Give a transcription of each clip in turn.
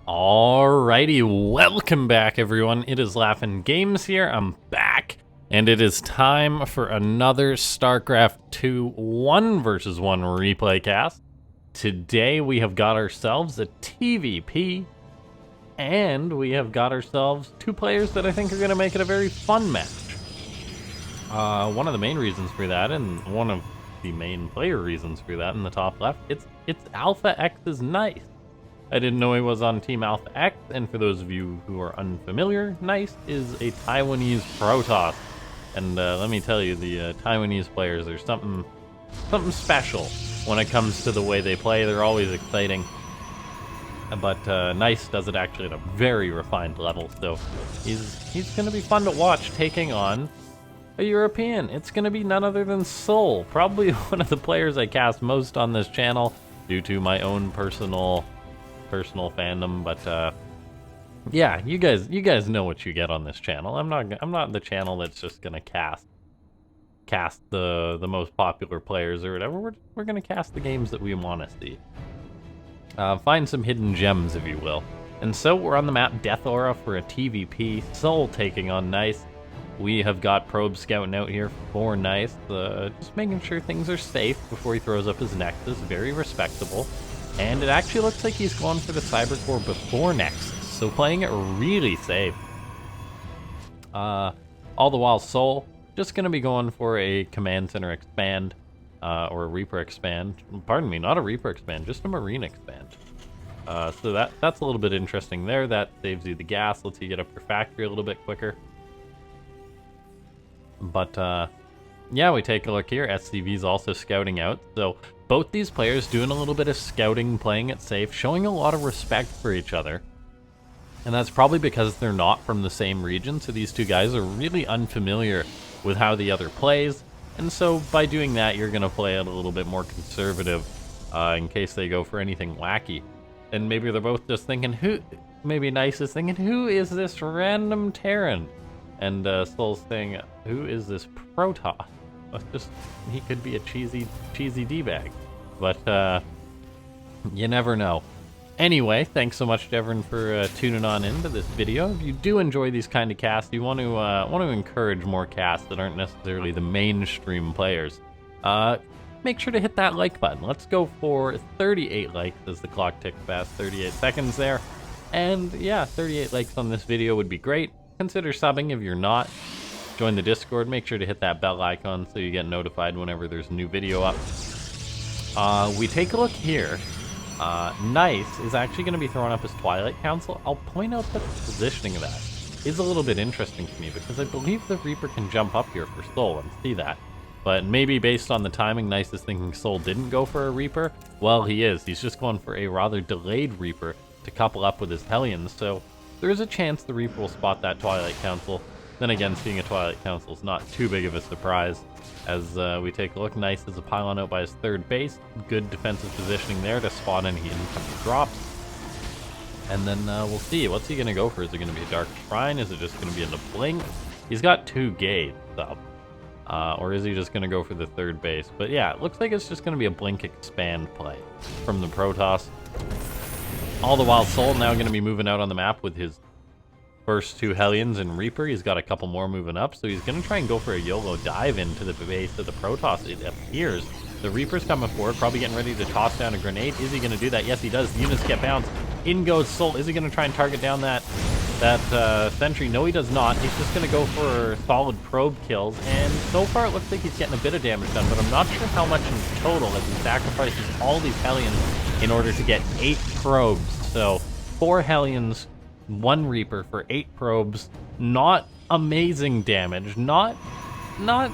Alrighty, welcome back everyone. It is LaughNgamez here. I'm back, and it is time for another Starcraft 2 1 vs 1 replay cast. Today we have got ourselves a TvP, and we have got ourselves two players that I think are going to make it a very fun match. One of the main reasons for that, and one of the main player reasons for that in the top left, it's Alpha X's Nice. I didn't know he was on Team Alpha X, and for those of you who are unfamiliar, Nice is a Taiwanese Protoss. And let me tell you, the Taiwanese players are something special when it comes to the way they play. They're always exciting. But Nice does it actually at a very refined level, so he's going to be fun to watch taking on a European. It's going to be none other than souL, probably one of the players I cast most on this channel due to my own personal fandom, but yeah, you guys know what you get on this channel. I'm not the channel that's just gonna cast the most popular players or whatever. We're gonna cast the games that we want to see. Find some hidden gems, if you will. And so we're on the map Death Aura for a TvP. souL taking on Nice. We have got Probe scouting out here for Nice, just making sure things are safe before he throws up his Nexus. Very respectable. And it actually looks like he's going for the Cyber Core before Nexus, so playing it really safe. All the while souL just going to be going for a Command Center expand, or a Reaper expand. Pardon me, not a Reaper expand, just a Marine expand. So that's a little bit interesting there. That saves you the gas, lets you get up your factory a little bit quicker. But yeah, we take a look here. SCV's also scouting out, so both these players doing a little bit of scouting, playing it safe, showing a lot of respect for each other. And that's probably because they're not from the same region, so these two guys are really unfamiliar with how the other plays. And so by doing that, you're going to play it a little bit more conservative in case they go for anything wacky. And maybe they're both just thinking, maybe Nice is thinking, who is this random Terran? And souL's saying, who is this Protoss? He could be a cheesy D-bag, but you never know. Anyway, thanks so much to everyone for tuning on into this video. If you do enjoy these kind of casts, you want to encourage more casts that aren't necessarily the mainstream players, make sure to hit that like button. Let's go for 38 likes as the clock ticks past 38 seconds there. And yeah, 38 likes on this video would be great. Consider subbing if you're not. Join the Discord, make sure to hit that bell icon so you get notified whenever there's a new video up. We take a look here. Nice is actually going to be throwing up his Twilight Council. I'll point out that the positioning of that is a little bit interesting to me because I believe the Reaper can jump up here for souL and see that. But maybe based on the timing, Nice is thinking souL didn't go for a Reaper. Well, he is. He's just going for a rather delayed Reaper to couple up with his Hellions, so there is a chance the Reaper will spot that Twilight Council. Then again, seeing a Twilight Council is not too big of a surprise. As we take a look, Nice is a pylon out by his third base. Good defensive positioning there to spot any incoming drops. And then we'll see. What's he going to go for? Is it going to be a Dark Shrine? Is it just going to be in the blink? He's got 2 gates up. Or is he just going to go for the third base? But yeah, it looks like it's just going to be a blink expand play from the Protoss. All the while, souL now going to be moving out on the map with his first 2 Hellions and Reaper. He's got a couple more moving up, so he's going to try and go for a YOLO dive into the base of the Protoss, it appears. The Reaper's coming forward, probably getting ready to toss down a grenade. Is he going to do that? Yes, he does. The units get bounced. In goes souL. Is he going to try and target down that sentry? No, he does not. He's just going to go for solid probe kills, and so far it looks like he's getting a bit of damage done, but I'm not sure how much in total as he sacrifices all these Hellions in order to get 8 probes. So 4 Hellions, 1 Reaper for 8 probes. Not amazing damage, not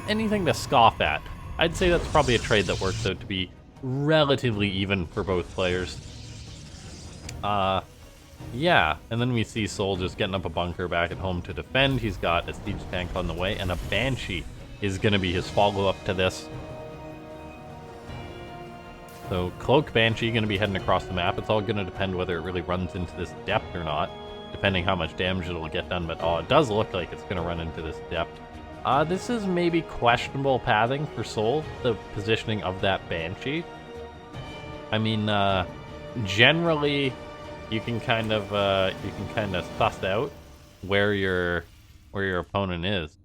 anything to scoff at. I'd say that's probably a trade that works out to be relatively even for both players. Yeah, and then we see souL just getting up a bunker back at home to defend. He's got a siege tank on the way, and a Banshee is going to be his follow-up to this. So Cloak Banshee going to be heading across the map. It's all going to depend whether it really runs into this depth or not, depending how much damage it'll get done. But it does look like it's going to run into this depth. This is maybe questionable pathing for souL, the positioning of that Banshee. I mean, generally, you can kind of suss out where your opponent is,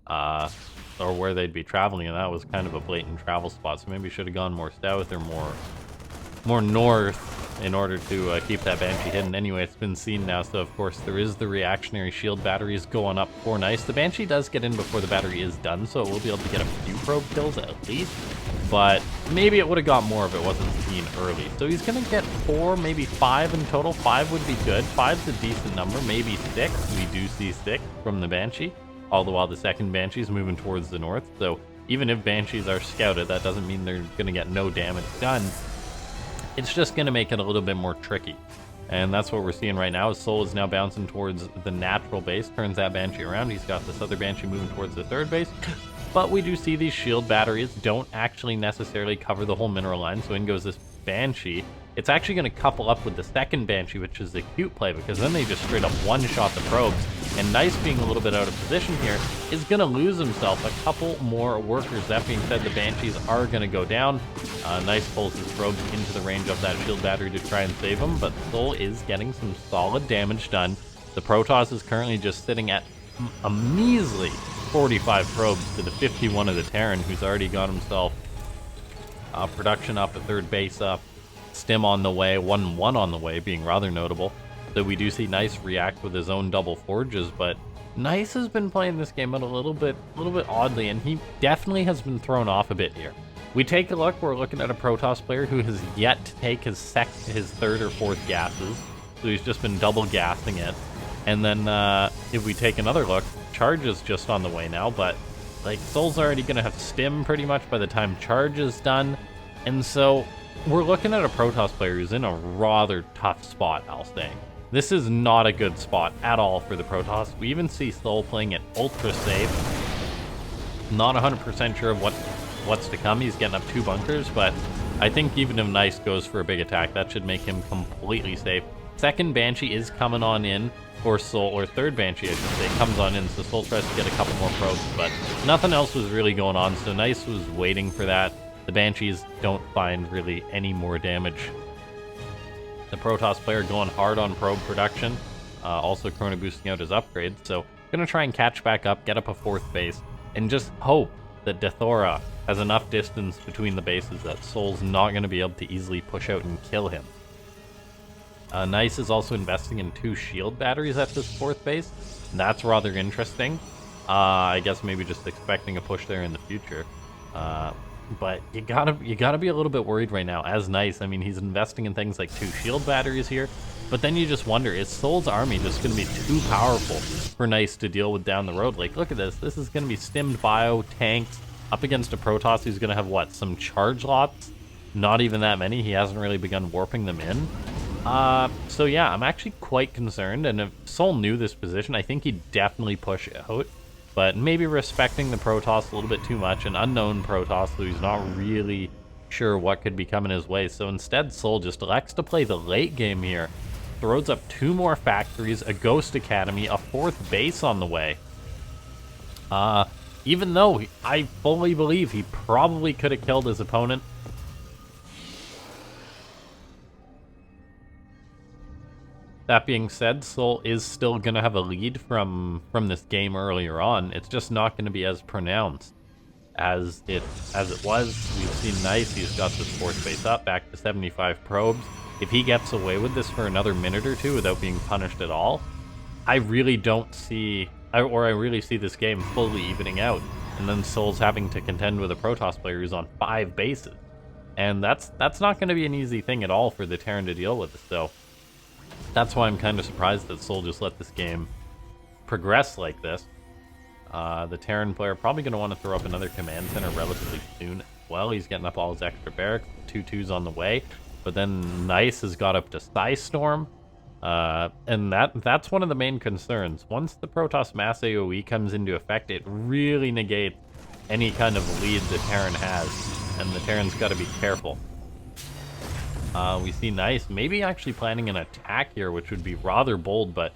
or where they'd be traveling, and that was kind of a blatant travel spot. So maybe you should have gone more south or more north in order to keep that Banshee hidden. Anyway, it's been seen now, so of course there is the reactionary shield batteries going up for Nice. The Banshee does get in before the battery is done, so it will be able to get a few probe kills at least, but maybe it would have got more if it wasn't seen early. So he's going to get 4, maybe 5 in total. 5 would be good. 5's a decent number, maybe 6. We do see 6 from the Banshee, all the while the second Banshee's moving towards the north. So even if Banshees are scouted, that doesn't mean they're going to get no damage done. It's just going to make it a little bit more tricky. And that's what we're seeing right now. souL is now bouncing towards the natural base, turns that Banshee around. He's got this other Banshee moving towards the third base. But we do see these shield batteries don't actually necessarily cover the whole mineral line. So in goes this Banshee. It's actually going to couple up with the second Banshee, which is a cute play, because then they just straight up one-shot the probes. And Nice, being a little bit out of position here, is going to lose himself a couple more workers. That being said, the Banshees are going to go down. Nice pulls his probes into the range of that shield battery to try and save him, but souL is getting some solid damage done. The Protoss is currently just sitting at a measly 45 probes to the 51 of the Terran, who's already got himself production up, a third base up, stim on the way, 1-1 on the way, being rather notable. So we do see Nice react with his own double forges, but Nice has been playing this game out a little bit oddly, and he definitely has been thrown off a bit here. We take a look, we're looking at a Protoss player who has yet to take his third or fourth gases, so he's just been double gassing it. And then if we take another look, Charge is just on the way now, but like souL's already gonna have stim pretty much by the time Charge is done, and so we're looking at a Protoss player who's in a rather tough spot, I'll say. This is not a good spot at all for the Protoss. We even see souL playing it ultra safe. Not 100% sure of what's to come. He's getting up 2 bunkers, but I think even if Nice goes for a big attack, that should make him completely safe. Second Banshee is coming on in for souL, or third Banshee, I should say, comes on in, so souL tries to get a couple more probes, but nothing else was really going on, so Nice was waiting for that. The Banshees don't find really any more damage. The Protoss player going hard on probe production, also Chrono boosting out his upgrades, so gonna try and catch back up, get up a 4th base, and just hope that Dethora has enough distance between the bases that souL's not gonna be able to easily push out and kill him. Nice is also investing in 2 shield batteries at this 4th base. That's rather interesting. I guess maybe just expecting a push there in the future. But you gotta be a little bit worried right now as Nice. I mean, he's investing in things like 2 shield batteries here, but then you just wonder, is souL's army just gonna be too powerful for Nice to deal with down the road? Like, look at this. This is gonna be stimmed bio, tanks, up against a Protoss who's gonna have, what, some charge lots? Not even that many. He hasn't really begun warping them in. So yeah, I'm actually quite concerned, and if souL knew this position, I think he'd definitely push out. But maybe respecting the Protoss a little bit too much, an unknown Protoss, so he's not really sure what could be coming his way. So instead, souL just elects to play the late game here. Throws up 2 more factories, a Ghost Academy, a 4th base on the way. Even though I fully believe he probably could have killed his opponent. That being said, souL is still going to have a lead from this game earlier on. It's just not going to be as pronounced as it was. We've seen Nice. He's got this 4th base up, back to 75 probes. If he gets away with this for another minute or 2 without being punished at all, I really don't see, I really see this game fully evening out. And then souL's having to contend with a Protoss player who's on 5 bases. And that's not going to be an easy thing at all for the Terran to deal with. So that's why I'm kind of surprised that souL just let this game progress like this. The Terran player probably going to want to throw up another command center relatively soon. Well, he's getting up all his extra barracks, 2 2s on the way. But then Nice has got up to Storm. And that's one of the main concerns. Once the Protoss mass AoE comes into effect, it really negates any kind of lead the Terran has. And the Terran's got to be careful. We see Nice maybe actually planning an attack here, which would be rather bold, but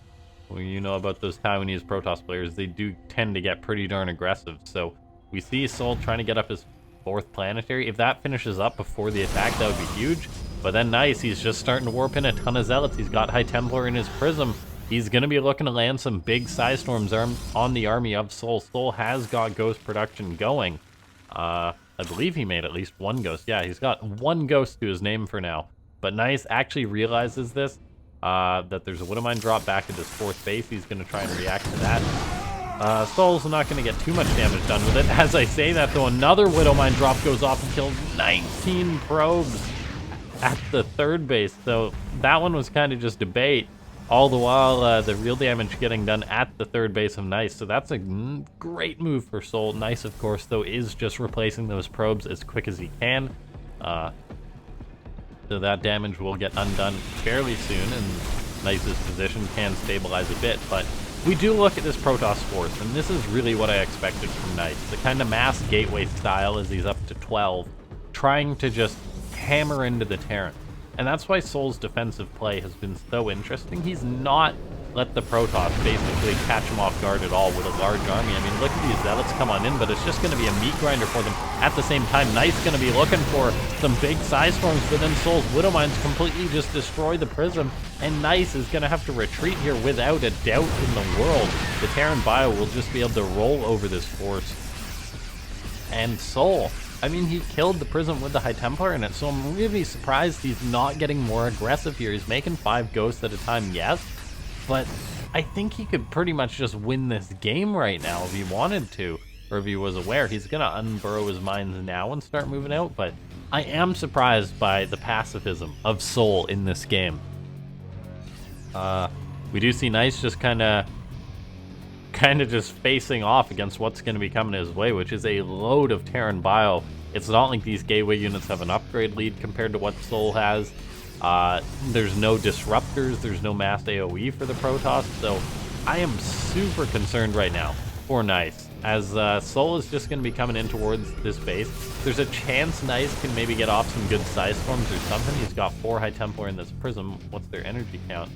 well, you know about those Taiwanese Protoss players, they do tend to get pretty darn aggressive. So we see souL trying to get up his 4th planetary. If that finishes up before the attack, that would be huge. But then Nice, he's just starting to warp in a ton of Zealots. He's got High Templar in his Prism. He's going to be looking to land some big Psystorms on the army of souL. souL has got Ghost production going. I believe he made at least one Ghost. Yeah, he's got one Ghost to his name for now. But Nice actually realizes this, that there's a Widowmine drop back at his 4th base. He's going to try and react to that. souL's not going to get too much damage done with it. As I say that, though, another Widowmine drop goes off and kills 19 probes at the 3rd base. So that one was kind of just debate. All the while, the real damage getting done at the 3rd base of Nice. So that's a great move for souL. Nice, of course, though, is just replacing those probes as quick as he can. So that damage will get undone fairly soon, and Nice's position can stabilize a bit. But we do look at this Protoss force, and this is really what I expected from Nice. The kind of mass gateway style as he's up to 12, trying to just hammer into the Terran. And that's why souL's defensive play has been so interesting. He's not let the Protoss basically catch him off guard at all with a large army. I mean, look at these Zealots come on in, but it's just going to be a meat grinder for them. At the same time, Nice going to be looking for some big Psystorms, but then souL's Widowmines completely just destroy the Prism, and Nice is going to have to retreat here without a doubt in the world. The Terran Bio will just be able to roll over this force. And souL, I mean, he killed the Prism with the High Templar in it, so I'm really surprised he's not getting more aggressive here. He's making 5 Ghosts at a time, yes, but I think he could pretty much just win this game right now if he wanted to, or if he was aware. He's going to unburrow his mines now and start moving out, but I am surprised by the pacifism of souL in this game. We do see Nice just kind of just facing off against what's going to be coming his way, which is a load of Terran Bio. It's not like these gateway units have an upgrade lead compared to what souL has. There's no disruptors, there's no mass AoE for the Protoss, so I am super concerned right now for Nice, as souL is just going to be coming in towards this base. There's a chance Nice can maybe get off some good Psystorms or something. He's got 4 High Templar in this Prism. What's their energy count?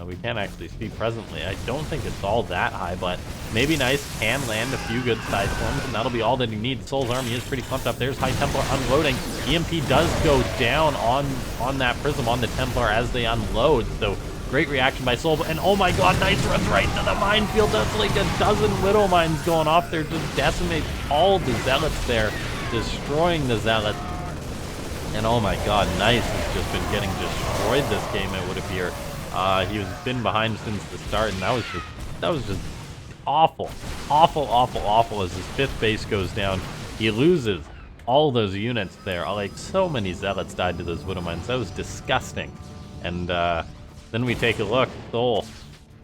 We can't actually see presently. I don't think it's all that high, but maybe Nice can land a few good Psystorms, and that'll be all that he needs. souL's army is pretty clumped up. There's High Templar unloading. EMP does go down on that Prism, on the Templar, as they unload, so great reaction by souL. And oh my god, Nice runs right into the minefield. That's like a dozen Widowmines going off there, just decimates all the Zealots there, destroying the Zealots. And oh my god, Nice has just been getting destroyed this game, it would appear. He's been behind since the start, and that was just awful. Awful as his 5th base goes down. He loses all those units there. Like, so many Zealots died to those Widowmines. That was disgusting. And then we take a look. souL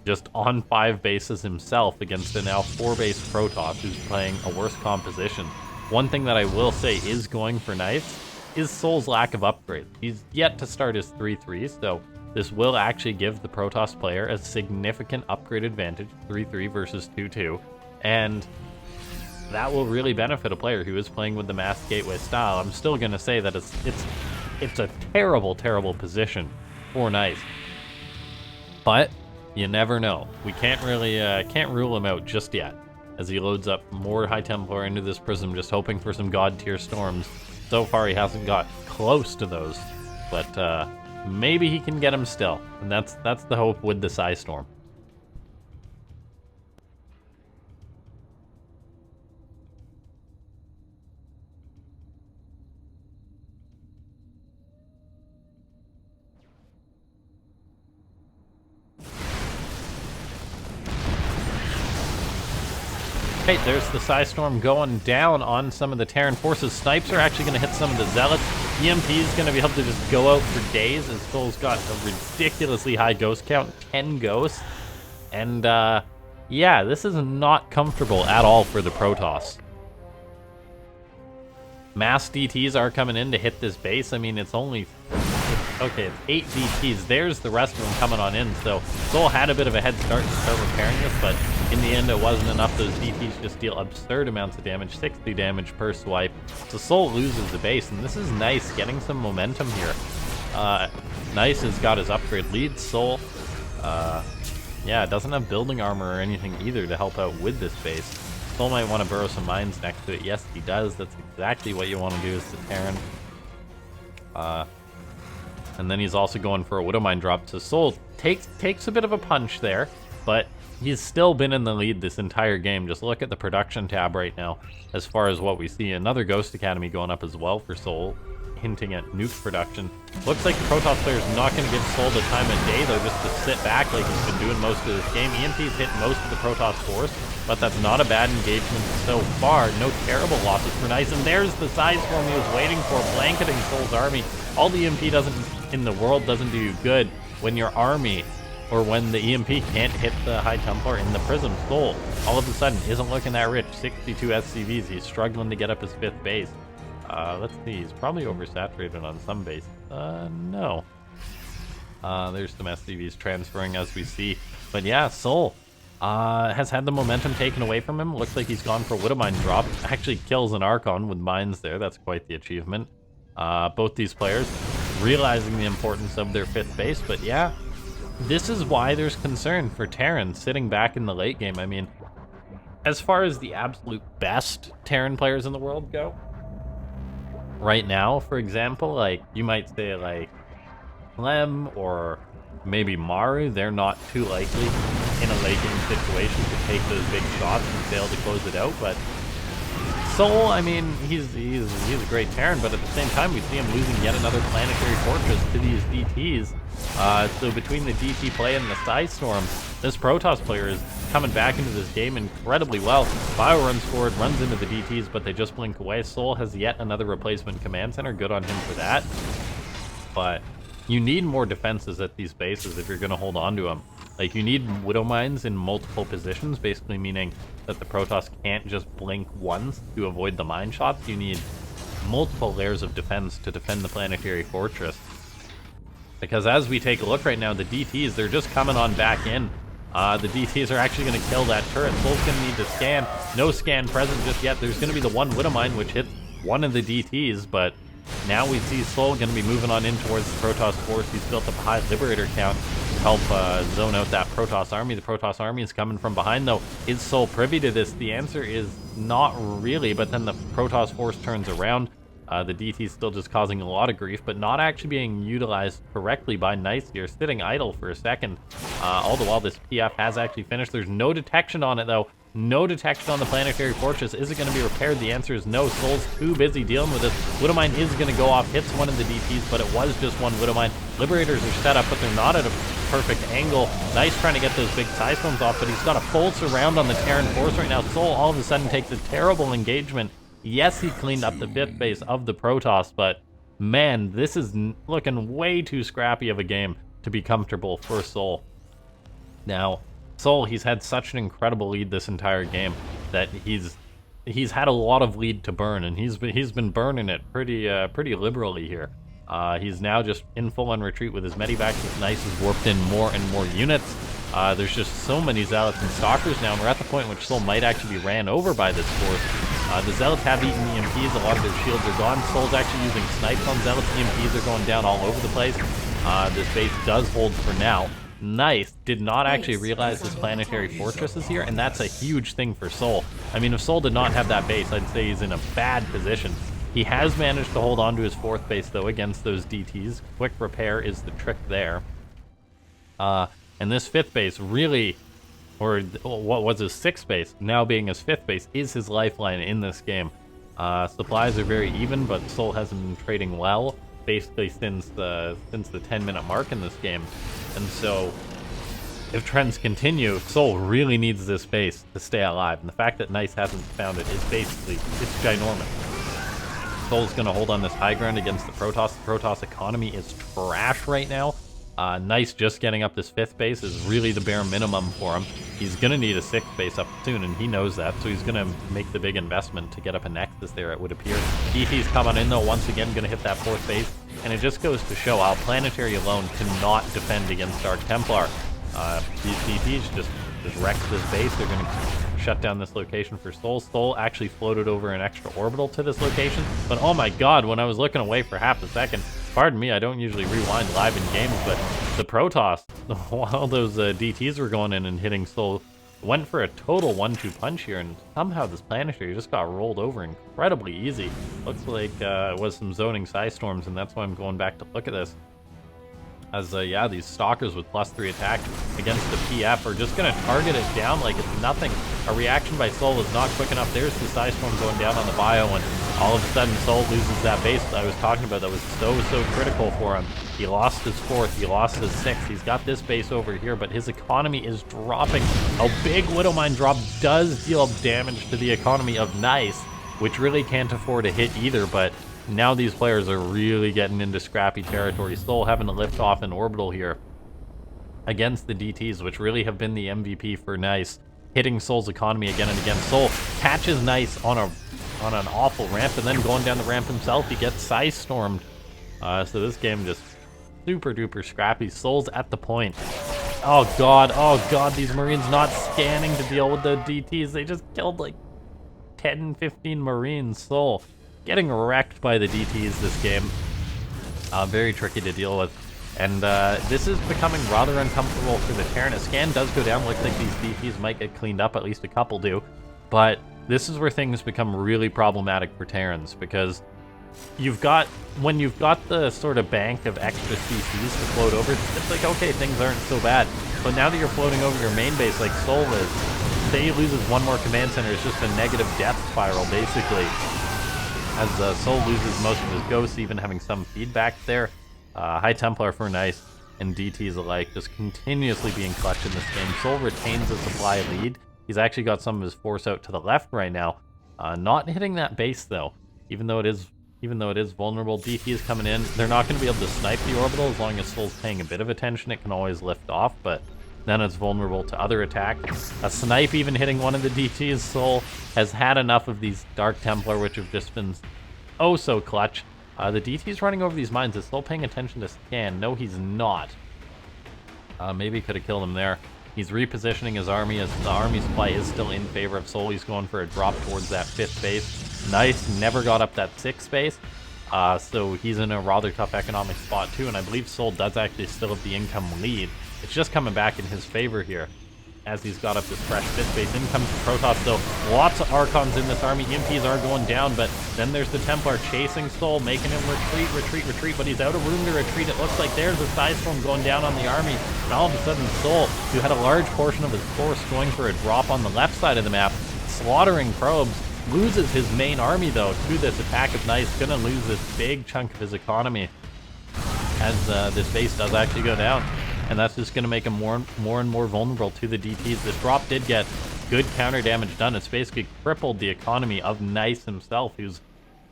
just on 5 bases himself against a now 4 base Protoss who's playing a worse composition. One thing that I will say is going for Nice is souL's lack of upgrades. He's yet to start his 3-3, so this will actually give the Protoss player a significant upgrade advantage, 3-3 versus 2-2, and that will really benefit a player who is playing with the mass gateway style. I'm still going to say that it's a terrible position for Nice, but you never know. We can't really can't rule him out just yet, as he loads up more High Templar into this Prism, just hoping for some God tier storms. So far, he hasn't got close to those, but maybe he can get him still, and that's the hope with the Psystorm. Okay, there's the Psystorm going down on some of the Terran forces. Snipes are actually going to hit some of the Zealots. EMP is going to be able to just go out for days, as souL's got a ridiculously high ghost count, 10 ghosts. And yeah, this is not comfortable at all for the Protoss. Mass DTs are coming in to hit this base. I mean, it's 8 DTs. There's the rest of them coming on in, so souL had a bit of a head start to start repairing this, but in the end it wasn't enough. Those DTs just deal absurd amounts of damage, 60 damage per swipe, so souL loses the base, and this is Nice getting some momentum here. Nice has got his upgrade lead. souL, yeah, doesn't have building armor or anything either to help out with this base. souL might want to burrow some mines next to it. Yes, he does. That's exactly what you want to do as the Terran. And then he's also going for a Widowmine drop. So souL takes a bit of a punch there, but he's still been in the lead this entire game. Just look at the production tab right now as far as what we see. Another Ghost Academy going up as well for souL, hinting at nuke production. Looks like the Protoss player is not going to give souL the time of day, though, just to sit back like he's been doing most of this game. EMP's hit most of the Protoss force, but that's not a bad engagement so far. No terrible losses for Nice, and there's the size form he was waiting for, blanketing souL's army. All the EMP in the world doesn't do you good when your army, or when the EMP can't hit the High Templar in the Prism. souL, all of a sudden, isn't looking that rich. 62 SCVs, he's struggling to get up his 5th base. Let's see, he's probably oversaturated on some base. No. There's some SCVs transferring as we see. But yeah, souL has had the momentum taken away from him. Looks like he's gone for Widowmine drop. Actually kills an Archon with mines there. That's quite the achievement. Both these players realizing the importance of their 5th base. But yeah, this is why there's concern for Terran sitting back in the late game. I mean, as far as the absolute best Terran players in the world go, right now, for example, like, you might say, like, Lem or maybe Maru, they're not too likely in a late game situation to take those big shots and fail to close it out. But souL, I mean, he's a great Terran, but at the same time, we see him losing yet another planetary fortress to these DTs. So between the DT play and the Psystorm, this Protoss player is coming back into this game incredibly well. Bio runs forward, runs into the DTs, but they just blink away. souL has yet another replacement command center. Good on him for that. But you need more defenses at these bases if you're going to hold on to them. Like, you need Widow Mines in multiple positions, basically meaning that the Protoss can't just blink once to avoid the mine shots. You need multiple layers of defense to defend the planetary fortress. Because as we take a look right now, the DTs, they're just coming on back in. The DTs are actually going to kill that turret. souL's going to need to scan. No scan present just yet. There's going to be the one Widowmine, which hits one of the DTs, but now we see souL going to be moving on in towards the Protoss force. He's built up a high Liberator count to help zone out that Protoss army. The Protoss army is coming from behind, though. Is souL privy to this? The answer is not really, but then the Protoss force turns around. The DT is still just causing a lot of grief, but not actually being utilized correctly by Nice here, sitting idle for a second. All the while, this PF has actually finished. There's no detection on it, though. No detection on the planetary fortress. Is it going to be repaired? The answer is no. souL's too busy dealing with this. Widowmine is going to go off, hits one of the DTs, but it was just one Widowmine. Liberators are set up, but they're not at a perfect angle. Nice trying to get those big Psystorms off, but he's got a full surround on the Terran force right now. souL all of a sudden takes a terrible engagement. Yes, he cleaned up the 5th base of the Protoss, but man, this is looking way too scrappy of a game to be comfortable for souL. Now, souL, he's had such an incredible lead this entire game that he's had a lot of lead to burn, and he's been burning it pretty liberally here. He's now just in full-on retreat with his medivacs. As Nice has warped in more and more units. There's just so many Zealots and Stalkers now, and we're at the point in which souL might actually be ran over by this force. The Zealots have eaten EMPs, a lot of their shields are gone. souL's actually using snipes on Zealots. EMPs are going down all over the place. This base does hold for now. Nice did not actually realize this planetary fortress is here, and that's a huge thing for souL. I mean, if souL did not have that base, I'd say he's in a bad position. He has managed to hold on to his 4th base, though, against those DTs. Quick repair is the trick there. And this 5th base really, or what was his 6th base, now being his 5th base, is his lifeline in this game. Supplies are very even, but souL hasn't been trading well, basically since the 10-minute mark in this game. And so, if trends continue, souL really needs this base to stay alive. And the fact that Nice hasn't found it is basically, it's ginormous. souL's going to hold on this high ground against the Protoss. The Protoss economy is trash right now. Nice just getting up this 5th base is really the bare minimum for him. He's going to need a 6th base up soon, and he knows that, so he's going to make the big investment to get up a Nexus there, it would appear. DT's coming in, though, once again, going to hit that 4th base, and it just goes to show how Planetary alone cannot defend against Dark Templar. These DTs just wrecked this base. They're going to shut down this location for souL. souL actually floated over an extra orbital to this location, but oh my god, when I was looking away for half a second, pardon me, I don't usually rewind live in games, but the Protoss, while those DTs were going in and hitting souL, went for a total 1-2 punch here, and somehow this Planetary just got rolled over incredibly easy. Looks like it was some zoning Psystorms, and that's why I'm going back to look at this. As, yeah, these Stalkers with +3 attack against the PF are just going to target it down like it's nothing. A reaction by souL is not quick enough. There's the Psystorm going down on the bio, and all of a sudden souL loses that base I was talking about that was so critical for him. He lost his 4th, he lost his 6th, he's got this base over here, but his economy is dropping. A big Widowmine drop does deal damage to the economy of Nice, which really can't afford a hit either, but now these players are really getting into scrappy territory. souL having to lift off an orbital here against the DTs, which really have been the MVP for Nice, hitting souL's economy again and again. souL catches Nice on an awful ramp, and then going down the ramp himself, he gets Psystormed. So this game just super duper scrappy. souL's at the point. Oh god, these Marines not scanning to deal with the DTs. They just killed like 10, 15 Marines. souL getting wrecked by the DTs this game. Very tricky to deal with. And this is becoming rather uncomfortable for the Terran. A scan does go down. Looks like these DTs might get cleaned up. At least a couple do. But this is where things become really problematic for Terrans, because when you've got the sort of bank of extra CCs to float over, it's like, okay, things aren't so bad. But now that you're floating over your main base like souL is, say he loses one more command center, it's just a negative death spiral, basically. As souL loses most of his ghosts, even having some feedback there. High Templar for Nice and DTs alike just continuously being clutched in this game. souL retains a supply lead. He's actually got some of his force out to the left right now. Not hitting that base though, even though it is vulnerable. DT is coming in. They're not going to be able to snipe the orbital as long as souL's paying a bit of attention. It can always lift off, but then it's vulnerable to other attacks. A snipe even hitting one of the DTs. souL has had enough of these Dark Templar, which have just been oh so clutch. The DT's running over these mines. Is souL paying attention to scan? No, he's not. Maybe he could have killed him there. He's repositioning his army as the army supply is still in favor of souL. He's going for a drop towards that 5th base. Nice, never got up that 6th base. So he's in a rather tough economic spot too, and I believe souL does actually still have the income lead. It's just coming back in his favor here, as he's got up this fresh 5th base. In comes the Protoss, so lots of Archons in this army. EMPs are going down, but then there's the Templar chasing souL, making him retreat, but he's out of room to retreat. It looks like there's a Psystorm going down on the army, and all of a sudden souL, who had a large portion of his force going for a drop on the left side of the map, slaughtering probes, loses his main army though to this attack of Nice. Gonna lose this big chunk of his economy as this base does actually go down. And that's just going to make him more and more vulnerable to the DTs. This drop did get good counter damage done. It's basically crippled the economy of Nice himself, who's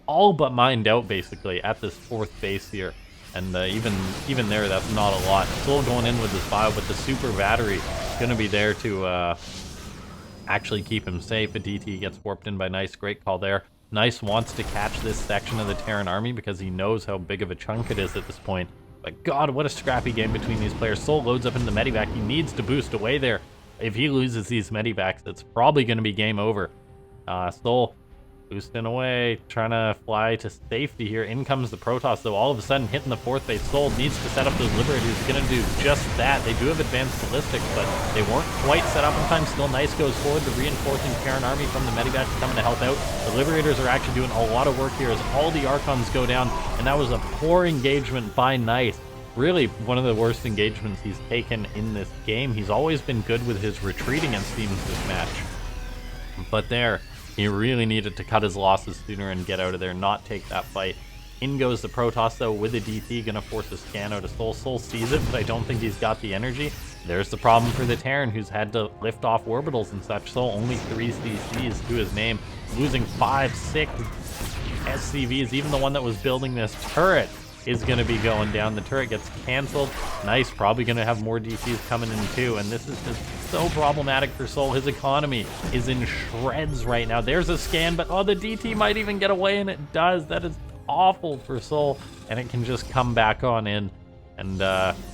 all but mined out basically at this 4th base here. And even there, that's not a lot. Still going in with his bio, but the super battery is going to be there to actually keep him safe. A DT gets warped in by Nice. Great call there. Nice wants to catch this section of the Terran army because he knows how big of a chunk it is at this point. But god, what a scrappy game between these players. souL loads up into the medivac. He needs to boost away there. If he loses these medivacs, it's probably going to be game over. souL boosting away, trying to fly to safety here. In comes the Protoss, though, all of a sudden hitting the 4th base. souL needs to set up those Liberators. He's going to do just that. They do have advanced ballistics, but they weren't quite set up in time. Still Nice goes forward. The reinforcing Terran army from the medivac is coming to help out. The Liberators are actually doing a lot of work here as all the Archons go down, and that was a poor engagement by Nice. Really one of the worst engagements he's taken in this game. He's always been good with his retreating, it seems, this match. But there, he really needed to cut his losses sooner and get out of there, not take that fight. In goes the Protoss, though, with a DT, gonna force a scan out of souL. souL sees it, but I don't think he's got the energy. There's the problem for the Terran, who's had to lift off orbitals and such. souL only 3 CCs to his name, losing 5, 6 SCVs. Even the one that was building this turret is going to be going down. The turret gets canceled. Nice, probably going to have more DCs coming in too, and this is just so problematic for souL. His economy is in shreds right now. There's a scan, but oh, the DT might even get away, and it does. That is awful for souL, and it can just come back on in. And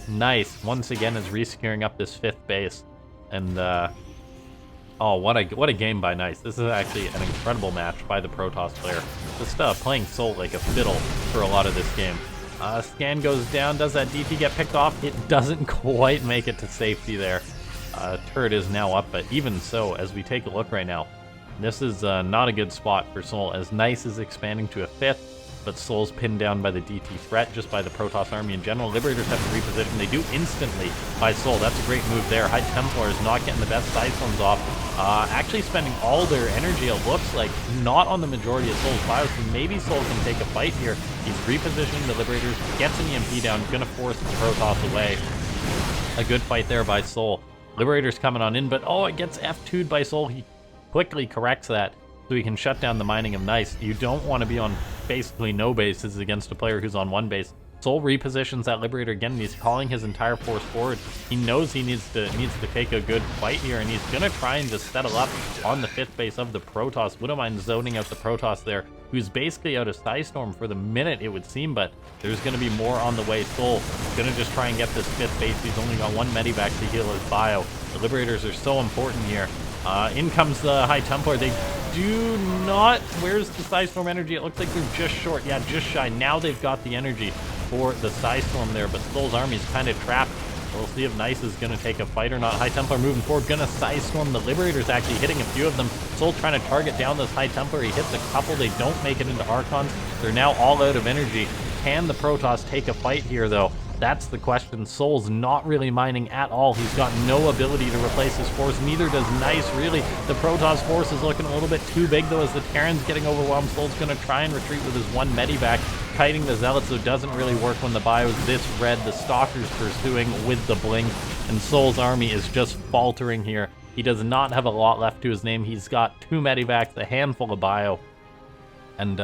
Nice, once again, is resecuring up this 5th base. And oh, what a game by Nice. This is actually an incredible match by the Protoss player. Just playing souL like a fiddle for a lot of this game. Scan goes down. Does that DT get picked off? It doesn't quite make it to safety there. Turret is now up, but even so, as we take a look right now, this is not a good spot for souL, as Nice is expanding to a 5th. but souL's pinned down by the DT threat, just by the Protoss army in general. Liberators have to reposition. They do instantly by souL. That's a great move there. High Templar is not getting the best side storms off. Actually spending all their energy, it looks like, not on the majority of souL's bios, so maybe souL can take a fight here. He's repositioning the Liberators, gets an EMP down, gonna force the Protoss away. A good fight there by souL. Liberators coming on in, but oh, it gets F2'd by souL. He quickly corrects that so he can shut down the mining of Nice. You don't want to be on basically no bases against a player who's on one base. souL repositions that Liberator again, and he's calling his entire force forward. He knows he needs to take a good fight here, and he's gonna try and just settle up on the 5th base of the Protoss. Widowmine zoning out the Protoss there, who's basically out of Psystorm for the minute, it would seem, but there's gonna be more on the way. souL gonna just try and get this 5th base. He's only got one medivac to heal his bio. The Liberators are so important here. In comes the High Templar. They do not... Where's the Psystorm energy? It looks like they're just short. Yeah, just shy. Now they've got the energy for the Psystorm there, but souL's army is kind of trapped. We'll see if Nice is going to take a fight or not. High Templar moving forward, going to Psystorm. The Liberators actually hitting a few of them. souL trying to target down this High Templar. He hits a couple. They don't make it into Archons. They're now all out of energy. Can the Protoss take a fight here, though? That's the question. souL's not really mining at all. He's got no ability to replace his force. Neither does Nice, really. The Protoss force is looking a little bit too big, though, as the Terran's getting overwhelmed. souL's going to try and retreat with his one medivac, kiting the Zealots, so it doesn't really work when the bio is this red. The Stalker's pursuing with the blink, and souL's army is just faltering here. He does not have a lot left to his name. He's got 2 medivacs, a handful of bio, and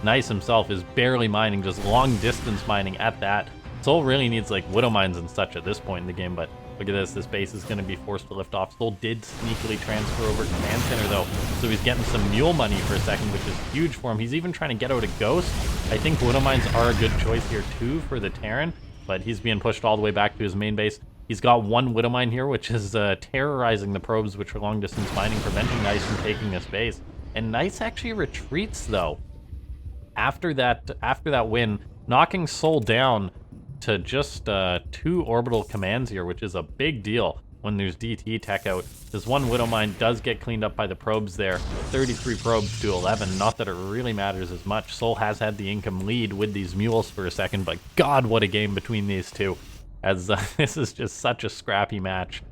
Nice himself is barely mining, just long-distance mining at that. souL really needs like Widow Mines and such at this point in the game, but look at this. This base is going to be forced to lift off. souL did sneakily transfer over Command Center, though, so he's getting some mule money for a second, which is huge for him. He's even trying to get out a Ghost. I think Widow Mines are a good choice here, too, for the Terran, but he's being pushed all the way back to his main base. He's got one Widow Mine here, which is terrorizing the probes, which are long-distance mining, preventing Nice from taking this base. And Nice actually retreats, though, after that win, knocking souL down to just 2 orbital commands here, which is a big deal when there's DT tech out. This one Widow Mine does get cleaned up by the probes there. 33 probes to 11. Not that it really matters as much. souL has had the income lead with these mules for a second, but God, what a game between these two, as this is just such a scrappy match.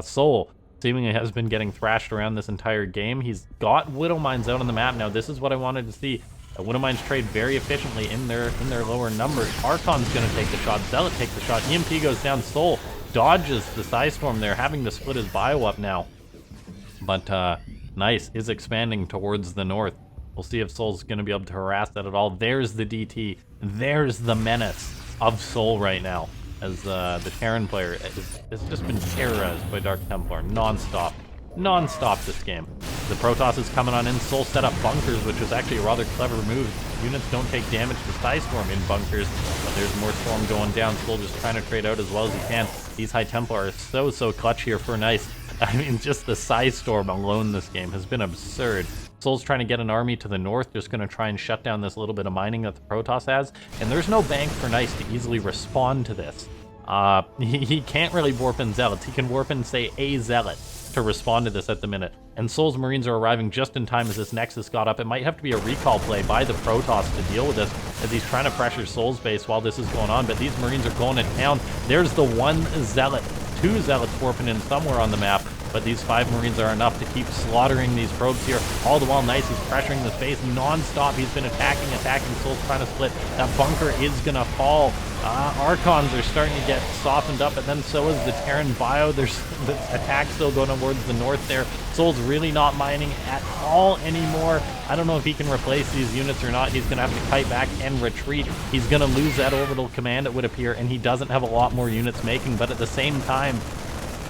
souL seemingly has been getting thrashed around this entire game. He's got Widow Mines out on the map now. This is what I wanted to see. Widow Mines trade very efficiently in their lower numbers. Archon's going to take the shot. Zealot takes the shot. EMP goes down. souL dodges the Psystorm there, having to split his bio up now. But Nice is expanding towards the north. We'll see if souL's going to be able to harass that at all. There's the DT. There's the menace of souL right now, as the Terran player has just been terrorized by Dark Templar non-stop this game. The Protoss is coming on in. souL set up bunkers, which was actually a rather clever move. Units don't take damage to Psystorm in bunkers, but there's more storm going down. souL just trying to trade out as well as he can. These High Templar are so clutch here for Nice. I mean, just the Psystorm alone this game has been absurd. souL's trying to get an army to the north, just going to try and shut down this little bit of mining that the Protoss has, and there's no bank for Nice to easily respond to this. He can't really warp in Zealots. He can warp in, say, a Zealot to respond to this at the minute. And souL's Marines are arriving just in time as this Nexus got up. It might have to be a recall play by the Protoss to deal with this, as he's trying to pressure souL's base while this is going on, but these Marines are going to town. There's the one Zealot. 2 Zealots warping in somewhere on the map, but these 5 Marines are enough to keep slaughtering these probes here. All the while, Nice is pressuring this base non-stop. He's been attacking. souL's trying to split. That bunker is going to fall. Archons are starting to get softened up, but then so is the Terran bio. There's the attack still going towards the north there. souL's really not mining at all anymore. I don't know if he can replace these units or not. He's going to have to kite back and retreat. He's going to lose that orbital command, it would appear, and he doesn't have a lot more units making, but at the same time,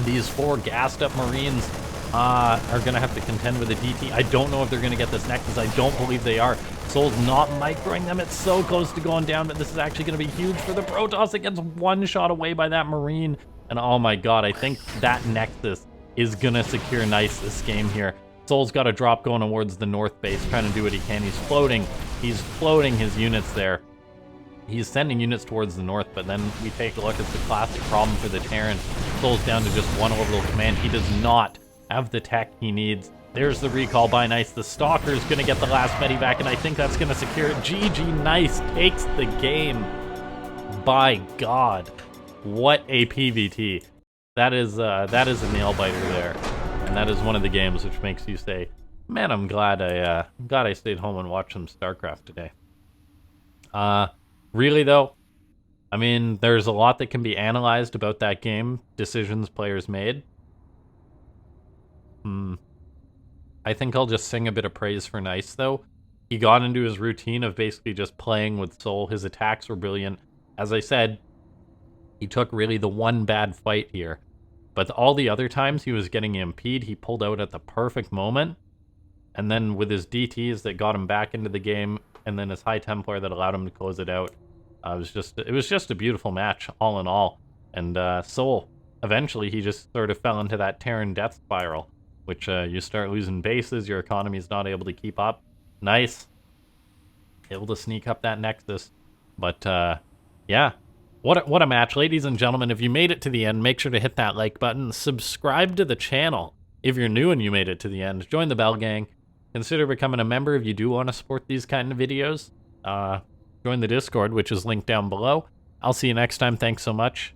these 4 gassed up Marines are going to have to contend with a DT. I don't know if they're going to get this Nexus. I don't believe they are. souL's not microing them. It's so close to going down, but this is actually going to be huge for the Protoss. It gets one shot away by that Marine. And oh my God, I think that Nexus is going to secure Nice this game here. souL's got a drop going towards the north base, trying to do what he can. He's floating his units there. He's sending units towards the north, but then we take a look at the classic problem for the Terran. souL's down to just 1 orbital command. He does not have the tech he needs There's the recall by Nice. The Stalker's going to get the last medevac, and I think that's going to secure it. GG Nice takes the game. By God. What a PVT. That is a nail-biter there. And that is one of the games which makes you say, man, I'm glad I stayed home and watched some Starcraft today. Really, though, I mean, there's a lot that can be analyzed about that game, decisions players made. I think I'll just sing a bit of praise for Nice, though. He got into his routine of basically just playing with souL. His attacks were brilliant. As I said, he took really the one bad fight here. But all the other times he was getting EMP'd, he pulled out at the perfect moment. And then with his DTs that got him back into the game, and then his High Templar that allowed him to close it out. It was just a beautiful match, all in all. And souL, eventually he just sort of fell into that Terran death spiral, which you start losing bases, your economy's not able to keep up. Nice. Able to sneak up that Nexus. But, yeah. What a match. Ladies and gentlemen, if you made it to the end, make sure to hit that like button. Subscribe to the channel if you're new and you made it to the end. Join the Bell Gang. Consider becoming a member if you do want to support these kind of videos. Join the Discord, which is linked down below. I'll see you next time. Thanks so much.